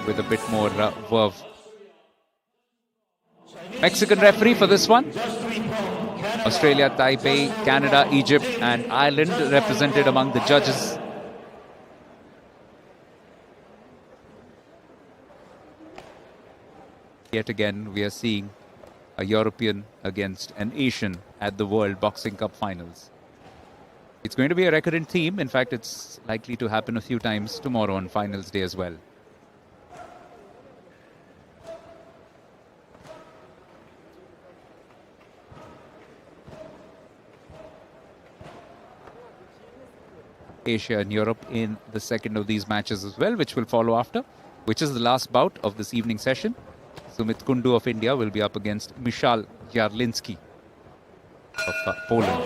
with a bit more verve. Mexican referee for this one. Australia, Taipei, Canada, Egypt and Ireland represented among the judges. Yet again, we are seeing a European against an Asian at the World Boxing Cup Finals. It's going to be a recurrent theme. In fact, it's likely to happen a few times tomorrow on Finals Day as well. Asia and Europe in the second of these matches as well, which will follow after, which is the last bout of this evening session. Sumit Kundu of India will be up against Michal Jarlinski of Poland.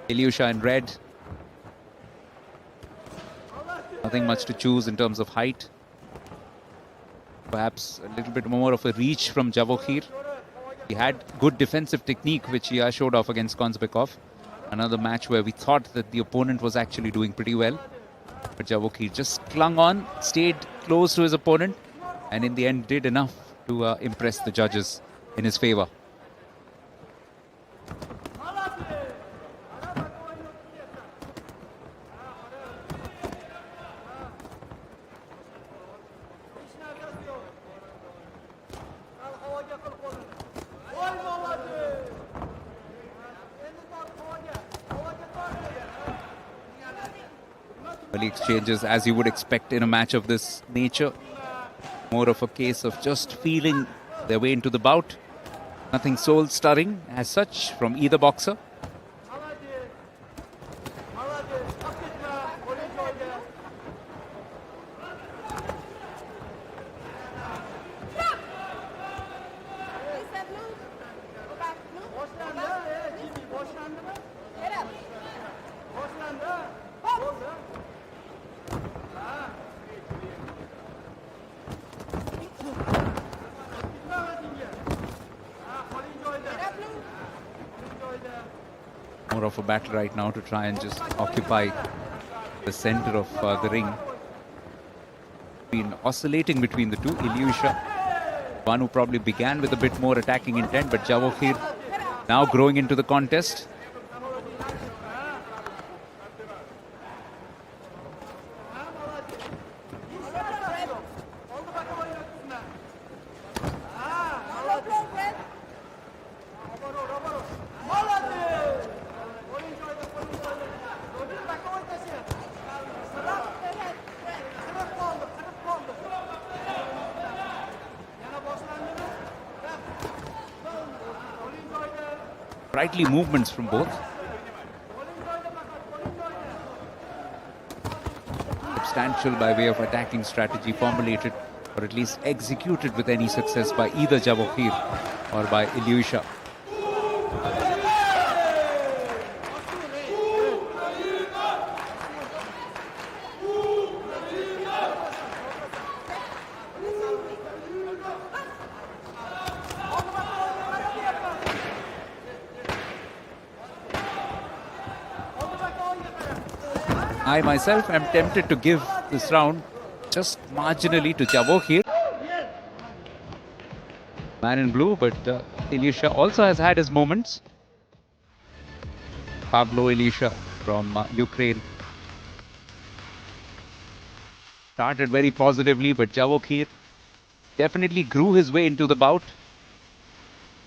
Illiusha in red. Nothing much to choose in terms of height. Perhaps a little bit more of a reach from Javokhir. He had good defensive technique, which he showed off against Konzbekov. Another match where we thought that the opponent was actually doing pretty well. But Javokhir just clung on, stayed close to his opponent, and in the end did enough to impress the judges in his favor. Early exchanges, as you would expect in a match of this nature. More of a case of just feeling their way into the bout. Nothing soul-stirring as such from either boxer. More of a battle right now to try and just occupy the center of the ring. Been oscillating between the two. Illiusha, one who probably began with a bit more attacking intent, but Javokhir now growing into the contest. Sprightly movements from both. Substantial by way of attacking strategy formulated or at least executed with any success by either Javokhir or by Illiusha. I myself am tempted to give this round just marginally to Javokhir. Man in blue, but Illiusha also has had his moments. Pavlo Illiusha from Ukraine. Started very positively, but Javokhir definitely grew his way into the bout.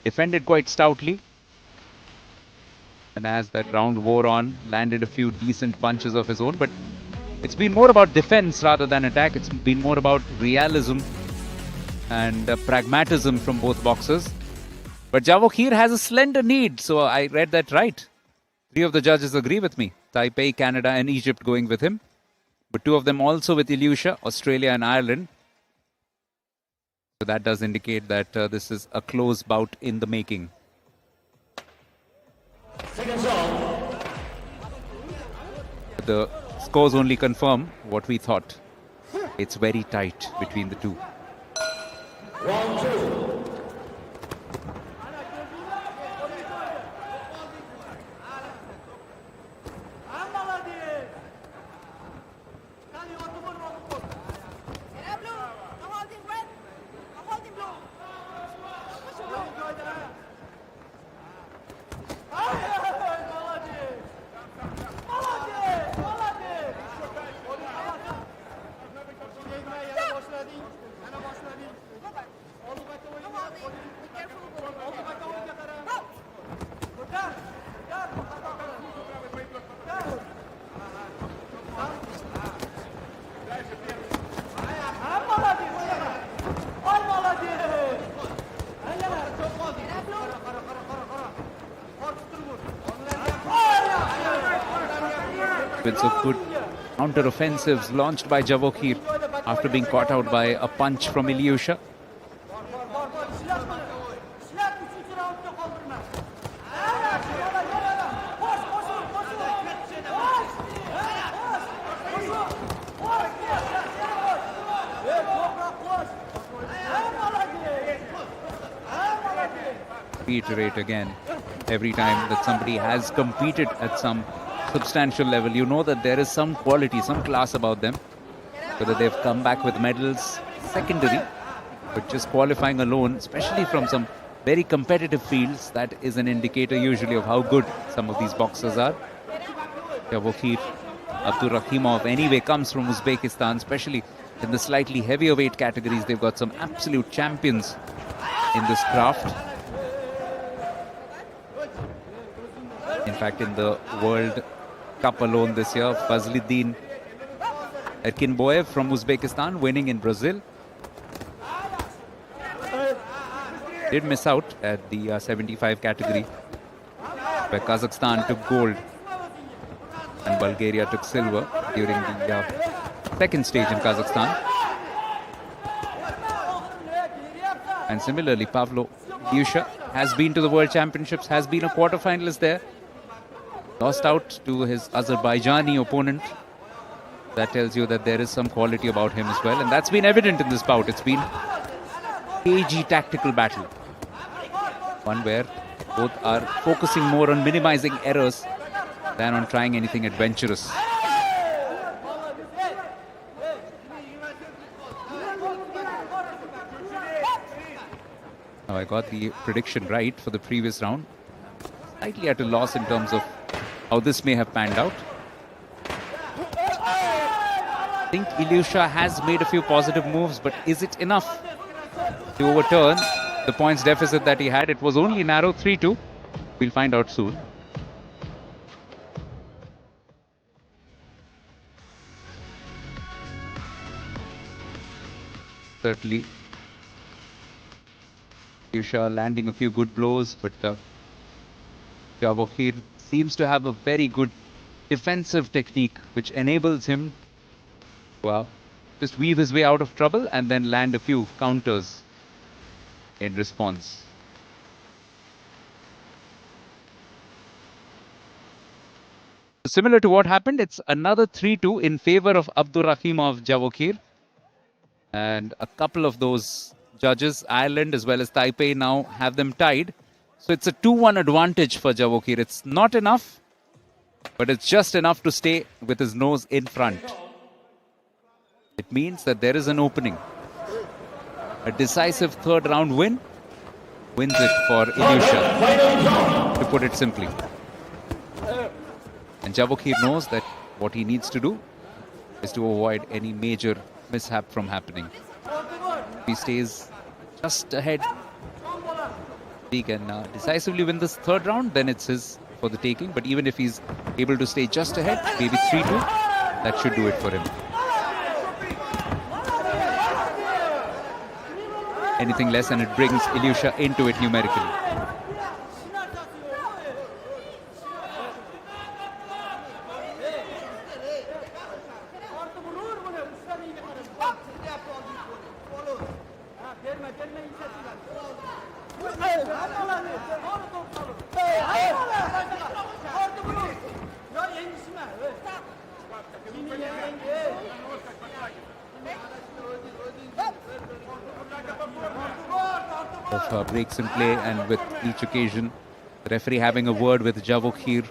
Defended quite stoutly. And as that round wore on, landed a few decent punches of his own. But it's been more about defense rather than attack. It's been more about realism and pragmatism from both boxers. But Javokhir has a slender lead, so I read that right. 3 of the judges agree with me. Taipei, Canada and Egypt going with him. But 2 of them also with Illiusha, Australia and Ireland. So that does indicate that this is a close bout in the making. The scores only confirm what we thought. It's very tight between the two. Round 2. With some good counter-offensives launched by Javokhir after being caught out by a punch from Illiusha. Reiterate again, every time that somebody has competed at some substantial level, you know that there is some quality, some class about them. Whether they've come back with medals, secondary, but just qualifying alone, especially from some very competitive fields, that is an indicator usually of how good some of these boxers are. Javokhir, Abdurakhimov anyway comes from Uzbekistan, especially in the slightly heavier weight categories. They've got some absolute champions in this craft. In fact, in the World Cup alone this year, Fazliddin Erkinboyev from Uzbekistan winning in Brazil. Did miss out at the 75 category, where Kazakhstan took gold and Bulgaria took silver during the second stage in Kazakhstan. And similarly, Pavlo Illiusha has been to the World Championships, has been a quarterfinalist there. Lost out to his Azerbaijani opponent. That tells you that there is some quality about him as well. And that's been evident in this bout. It's been cagey tactical battle. One where both are focusing more on minimizing errors than on trying anything adventurous. Now I got the prediction right for the previous round. Slightly at a loss in terms of how this may have panned out. I think Illiusha has made a few positive moves, but is it enough to overturn the points deficit that he had? It was only narrow, 3-2. We'll find out soon. Certainly, Illiusha landing a few good blows, but Javokhir seems to have a very good defensive technique which enables him to just weave his way out of trouble and then land a few counters in response. Similar to what happened, it's another 3-2 in favor of Abdurakhimov Javokhir. And a couple of those judges, Ireland as well as Taipei, now have them tied. So it's a 2-1 advantage for Javokhir. It's not enough, but it's just enough to stay with his nose in front. It means that there is an opening. A decisive third round win wins it for Illiusha, to put it simply. And Javokhir knows that what he needs to do is to avoid any major mishap from happening. If he stays just ahead, he can decisively win this third round, then it's his for the taking. But even if he's able to stay just ahead, maybe 3-2, that should do it for him. Anything less and it brings Illiusha into it numerically. Of breaks in play, and with each occasion the referee having a word with Javokhir,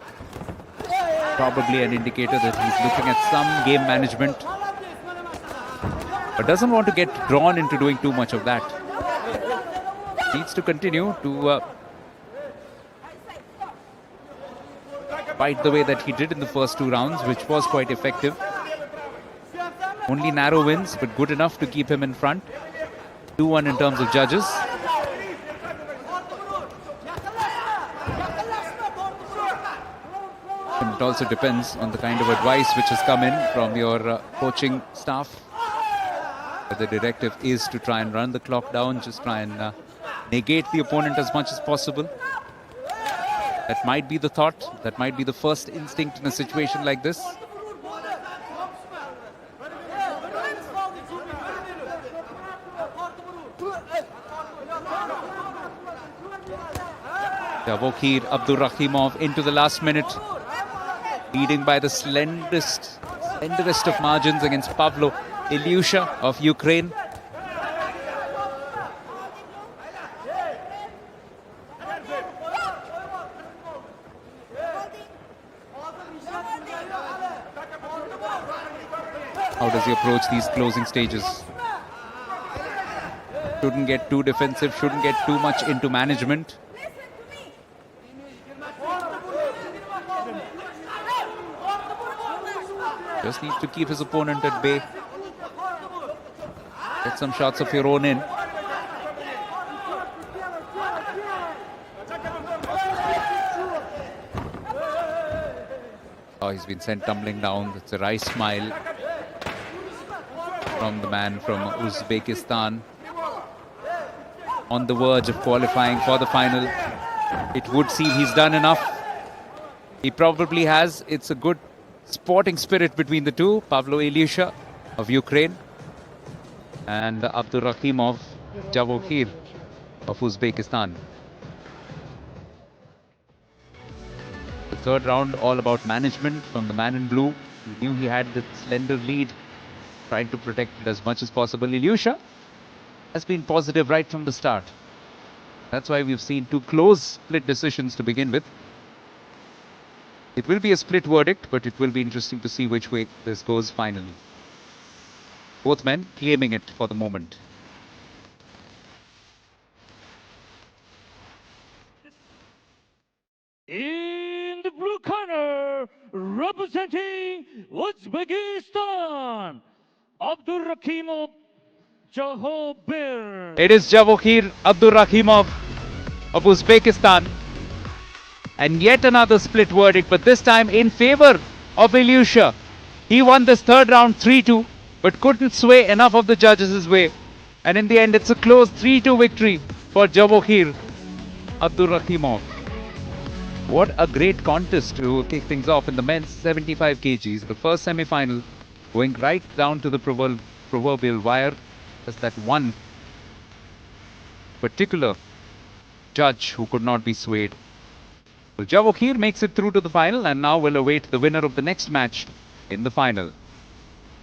probably an indicator that he's looking at some game management, but doesn't want to get drawn into doing too much of that. Needs to continue to fight the way that he did in the first two rounds, which was quite effective. Only narrow wins, but good enough to keep him in front. 2-1 in terms of judges. And it also depends on the kind of advice which has come in from your coaching staff. The directive is to try and run the clock down, just try and negate the opponent as much as possible. That might be the thought, that might be the first instinct in a situation like this. Javokhir, Abdurakhimov into the last minute, leading by the slenderest of margins against Pavlo, Illiusha of Ukraine. How does he approach these closing stages? Shouldn't get too defensive, shouldn't get too much into management. Just needs to keep his opponent at bay. Get some shots of your own in. Oh, he's been sent tumbling down. It's a wry smile from the man from Uzbekistan. On the verge of qualifying for the final. It would seem he's done enough. He probably has. It's a good sporting spirit between the two. Pavlo Illiusha of Ukraine and Abdurakhimov, Javokhir of Uzbekistan. The third round all about management from the man in blue. He knew he had the slender lead, trying to protect it as much as possible. Illiusha has been positive right from the start. That's why we've seen two close split decisions to begin with. It will be a split verdict, but it will be interesting to see which way this goes finally. Both men claiming it for the moment. In the blue corner, representing Uzbekistan, Abdurakhimov, Javokhir. It is Javokhir Abdurakhimov of Uzbekistan. And yet another split verdict, but this time in favor of Illiusha. He won this third round 3-2, but couldn't sway enough of the judges' way. And in the end, it's a close 3-2 victory for Javokhir Abdurakhimov. What a great contest to kick things off in the men's 75 kgs. The first semi-final going right down to the proverbial wire. Just that one particular judge who could not be swayed. Well, Javokhir makes it through to the final and now will await the winner of the next match in the final.